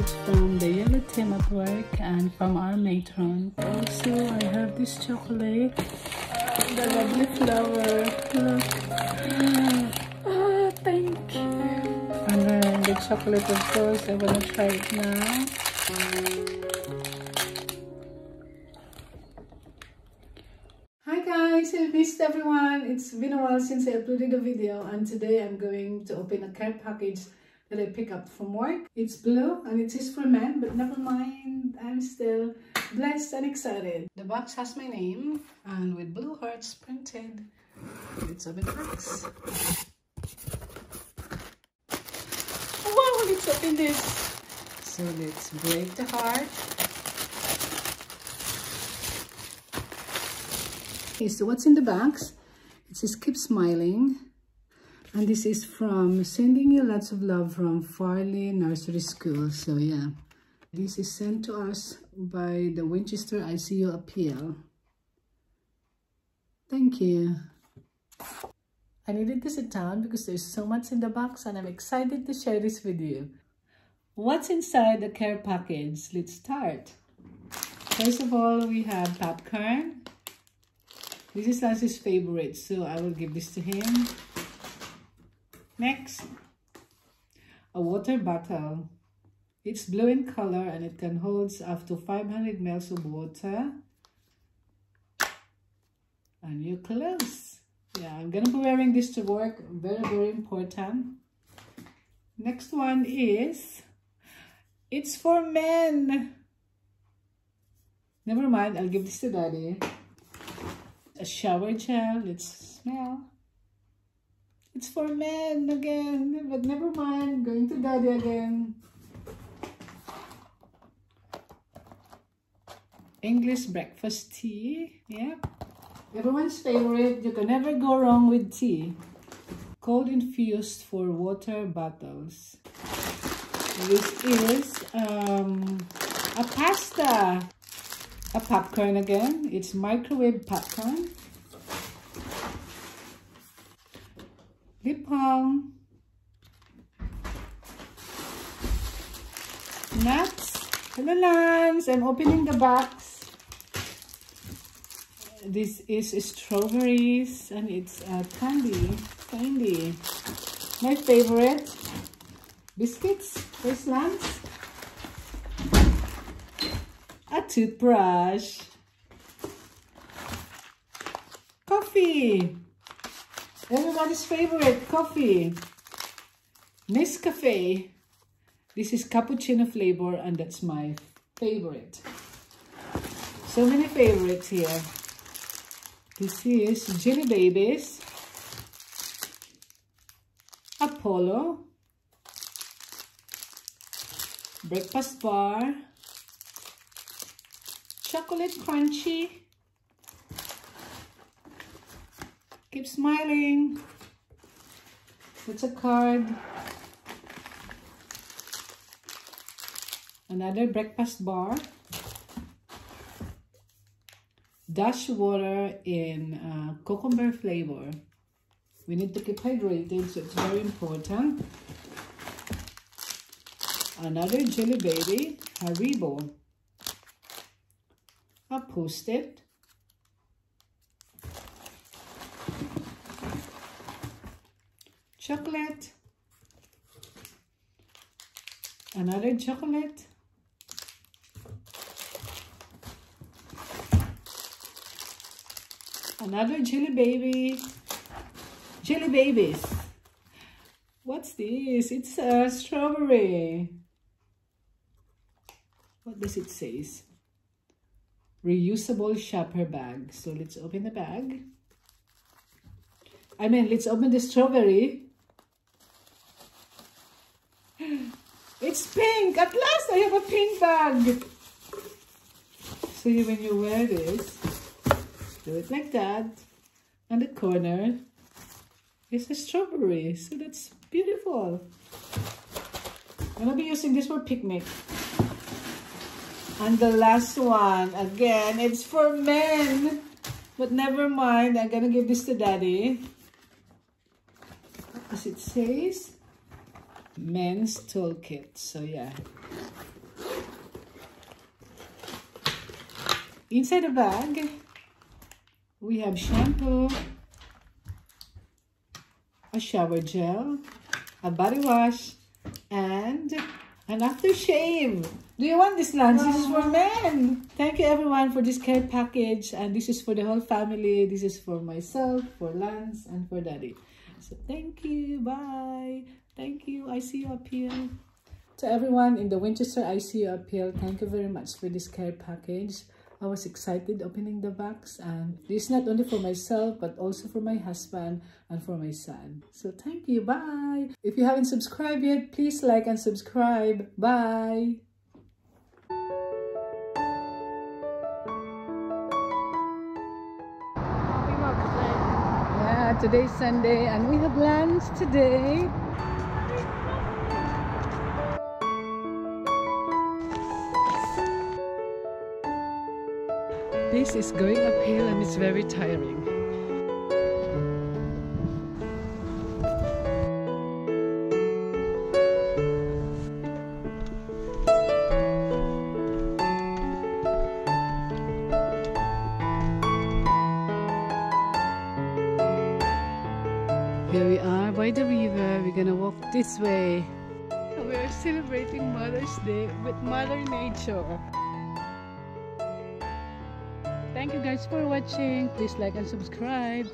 package from the yellow team at work and from our matron. Also, I have this chocolate, the lovely flower. Look. Oh, thank you. And then the chocolate, of course, I'm gonna try it now. Hi guys, I missed everyone. It's been a while since I uploaded a video, and today I'm going to open a care package that I picked up from work. It's blue and it is for men, but never mind, I'm still blessed and excited. The box has my name and with blue hearts printed. Let's open the box. Wow, let's open this. So let's break the heart. Okay, so what's in the box? It says keep smiling. And this is from Sending You Lots of Love from Farley Nursery School. So yeah, this is sent to us by the Winchester ICU Appeal. Thank you. I needed to sit down because there's so much in the box and I'm excited to share this with you. What's inside the care package? Let's start. First of all, we have popcorn. This is Lance's favorite, so I will give this to him. Next, a water bottle. It's blue in color and it can hold up to 500 ml of water. And new clothes. Yeah, I'm gonna be wearing this to work. Very, very important. Next one is, it's for men. Never mind, I'll give this to Daddy. A shower gel, let's smell. It's for men again, but never mind, going to Daddy again. English breakfast tea, yeah. Everyone's favorite, you can never go wrong with tea. Cold infused for water bottles. This is a pasta. A popcorn again. It's microwave popcorn. Lip balm. Nuts. Hello, Lance. I'm opening the box. This is strawberries and it's candy. My favorite. Biscuits. Where's Lance? A toothbrush. Coffee. Everybody's favorite, coffee. Nescafe. This is cappuccino flavor and that's my favorite. So many favorites here. This is Jelly Babies. Apollo. Breakfast bar. Chocolate crunchy. Keep smiling. That's a card. Another breakfast bar. Dash water in cucumber flavor. We need to keep hydrated, so it's very important. Another Jelly Baby, Haribo. A Post-it. Chocolate. Another chocolate. Another Jelly Baby. Jelly Babies. What's this? It's a strawberry. What does it say? Reusable shopper bag. So let's open the bag. Let's open the strawberry. It's pink! At last I have a pink bag! So when you wear this, do it like that. And the corner is a strawberry. So that's beautiful. I'm gonna be using this for picnic. And the last one, again, it's for men. But never mind, I'm gonna give this to Daddy. As it says, men's toolkit. So yeah, Inside the bag, we have shampoo, a shower gel, a body wash, and an aftershave. Do you want this lunch? This is for men. Thank you everyone for this care package, and this is for the whole family. This is for myself, for Lance, and for Daddy. So thank you. Bye. Thank you. I see you up here. To everyone in the Winchester ICU appeal, thank you very much for this care package. I was excited opening the box, and this is not only for myself but also for my husband and for my son. So thank you. Bye. If you haven't subscribed yet, please like and subscribe. Bye. Yeah, today's Sunday and we have lunch today. This is going uphill and it's very tiring. Here we are by the river. We're gonna walk this way. We are celebrating Mother's Day with Mother Nature. Thank you guys for watching. Please like and subscribe.